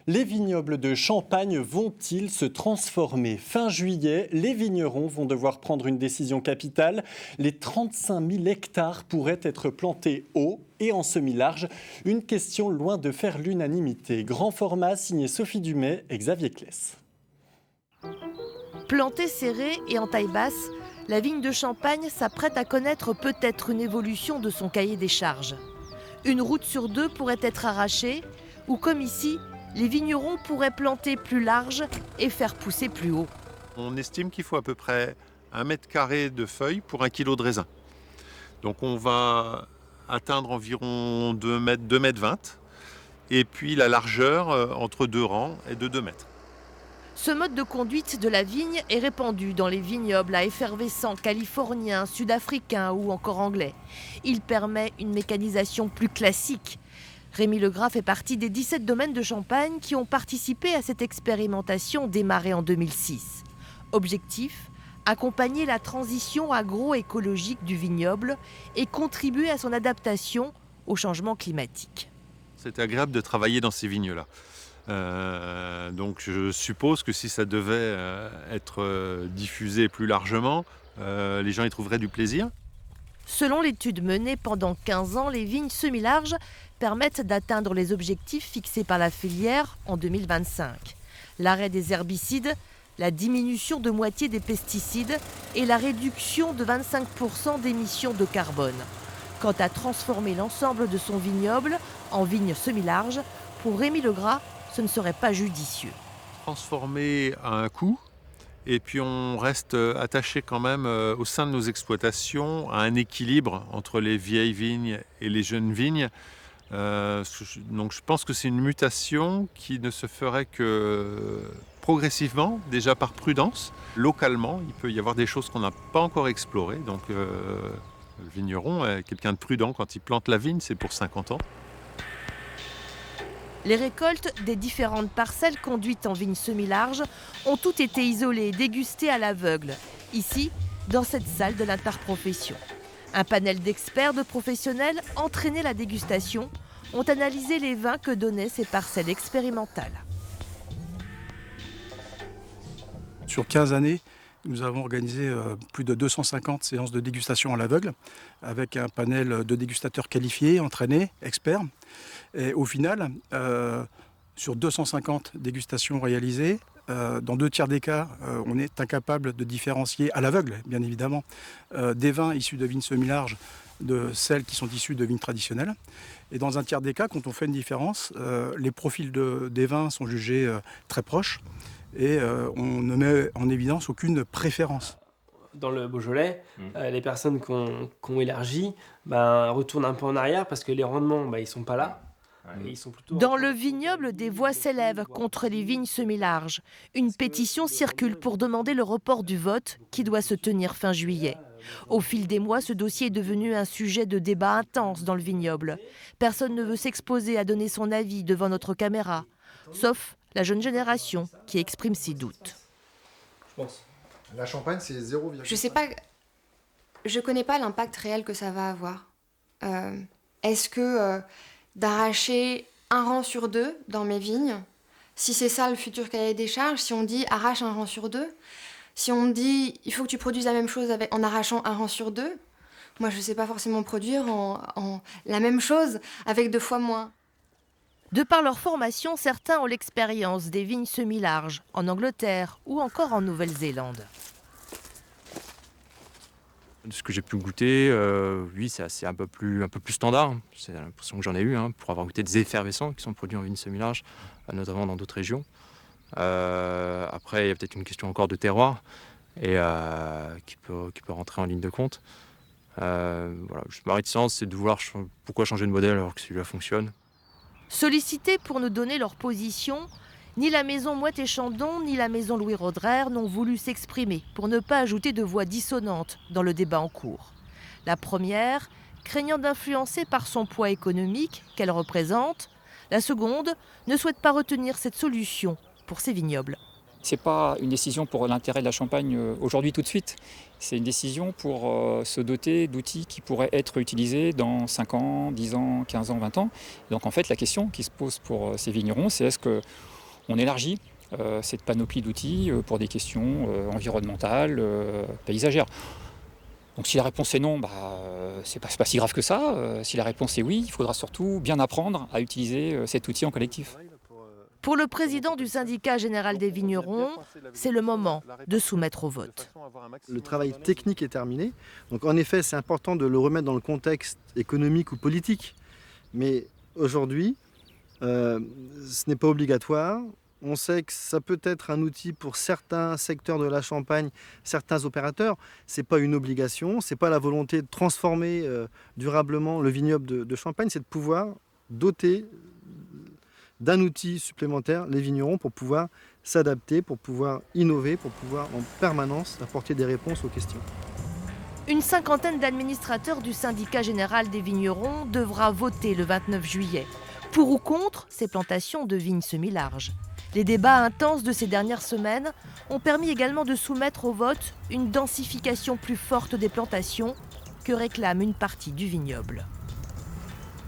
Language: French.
Les vignobles de Champagne vont-ils se transformer? Fin juillet, les vignerons vont devoir prendre une décision capitale. Les 35 000 hectares pourraient être plantés haut et en semi-large. Une question loin de faire l'unanimité. Grand format signé Sophie Dumais et Xavier Claes. Plantée serrée et en taille basse, la vigne de Champagne s'apprête à connaître peut-être une évolution de son cahier des charges. Une route sur deux pourrait être arrachée, ou comme ici, les vignerons pourraient planter plus large et faire pousser plus haut. On estime qu'il faut à peu près 1 mètre carré de feuilles pour 1 kilo de raisin. Donc on va atteindre environ 2 mètres, 2 mètres 20. Et puis la largeur entre 2 rangs est de 2 mètres. Ce mode de conduite de la vigne est répandu dans les vignobles à effervescents californiens, sud-africains ou encore anglais. Il permet une mécanisation plus classique. Rémi Legras fait partie des 17 domaines de Champagne qui ont participé à cette expérimentation démarrée en 2006. Objectif : accompagner la transition agroécologique du vignoble et contribuer à son adaptation au changement climatique. C'est agréable de travailler dans ces vignes-là. Donc je suppose que si ça devait être diffusé plus largement, les gens y trouveraient du plaisir. Selon l'étude menée pendant 15 ans, les vignes semi-larges permettent d'atteindre les objectifs fixés par la filière en 2025. L'arrêt des herbicides, la diminution de moitié des pesticides et la réduction de 25% d'émissions de carbone. Quant à transformer l'ensemble de son vignoble en vigne semi-large, pour Rémi Legras, ce ne serait pas judicieux. Transformer à un coût, et puis on reste attaché quand même au sein de nos exploitations à un équilibre entre les vieilles vignes et les jeunes vignes. Donc je pense que c'est une mutation qui ne se ferait que progressivement, déjà par prudence. Localement, il peut y avoir des choses qu'on n'a pas encore explorées. Donc le vigneron est quelqu'un de prudent quand il plante la vigne, c'est pour 50 ans. Les récoltes des différentes parcelles conduites en vigne semi-large ont toutes été isolées et dégustées à l'aveugle, ici, dans cette salle de l'interprofession. Un panel d'experts, de professionnels, entraînés la dégustation, ont analysé les vins que donnaient ces parcelles expérimentales. Sur 15 années, nous avons organisé plus de 250 séances de dégustation à l'aveugle, avec un panel de dégustateurs qualifiés, entraînés, experts. Et au final, sur 250 dégustations réalisées, dans 2 tiers des cas, on est incapable de différencier, à l'aveugle bien évidemment, des vins issus de vignes semi-larges de celles qui sont issues de vignes traditionnelles. Et dans 1 tiers des cas, quand on fait une différence, les profils des vins sont jugés très proches et on ne met en évidence aucune préférence. Dans le Beaujolais, les personnes qui ont élargi retournent un peu en arrière parce que les rendements, ils sont pas là. Et ils sont plutôt... Dans le vignoble, des voix s'élèvent contre les vignes semi-larges. Une pétition circule pour demander le report du vote qui doit se tenir fin juillet. Au fil des mois, ce dossier est devenu un sujet de débat intense dans le vignoble. Personne ne veut s'exposer à donner son avis devant notre caméra, sauf la jeune génération qui exprime ses doutes. Je pense. La Champagne, c'est 0, je sais pas, je connais pas l'impact réel que ça va avoir. Est-ce que d'arracher 1 rang sur 2 dans mes vignes, si c'est ça le futur cahier des charges, si on dit arrache 1 rang sur 2, si on me dit il faut que tu produises la même chose en arrachant 1 rang sur 2, moi je sais pas forcément produire en la même chose avec 2 fois moins. De par leur formation, certains ont l'expérience des vignes semi-larges en Angleterre ou encore en Nouvelle-Zélande. De ce que j'ai pu goûter, oui, c'est un peu plus standard. C'est l'impression que j'en ai eu, pour avoir goûté des effervescents qui sont produits en vigne semi-large, notamment dans d'autres régions. Après, il y a peut-être une question encore de terroir et qui peut rentrer en ligne de compte. Ma réticence, c'est de voir pourquoi changer de modèle alors que celui-là fonctionne. Sollicités pour nous donner leur position, ni la maison Moët et Chandon, ni la maison Louis Roederer n'ont voulu s'exprimer pour ne pas ajouter de voix dissonantes dans le débat en cours. La première, craignant d'influencer par son poids économique qu'elle représente. La seconde ne souhaite pas retenir cette solution pour ses vignobles. Ce n'est pas une décision pour l'intérêt de la Champagne aujourd'hui tout de suite. C'est une décision pour se doter d'outils qui pourraient être utilisés dans 5 ans, 10 ans, 15 ans, 20 ans. Donc en fait, la question qui se pose pour ces vignerons, c'est est-ce qu'on élargit cette panoplie d'outils pour des questions environnementales, paysagères. Donc si la réponse est non, c'est pas si grave que ça. Si la réponse est oui, il faudra surtout bien apprendre à utiliser cet outil en collectif. Pour le président du syndicat général des vignerons, c'est le moment de soumettre au vote. Le travail technique est terminé. Donc en effet, c'est important de le remettre dans le contexte économique ou politique. Mais aujourd'hui, ce n'est pas obligatoire. On sait que ça peut être un outil pour certains secteurs de la Champagne, certains opérateurs. Ce n'est pas une obligation, ce n'est pas la volonté de transformer durablement le vignoble de Champagne, c'est de pouvoir doter d'un outil supplémentaire les vignerons pour pouvoir s'adapter, pour pouvoir innover, pour pouvoir en permanence apporter des réponses aux questions. Une cinquantaine d'administrateurs du syndicat général des vignerons devra voter le 29 juillet. Pour ou contre ces plantations de vignes semi-larges. Les débats intenses de ces dernières semaines ont permis également de soumettre au vote une densification plus forte des plantations que réclame une partie du vignoble.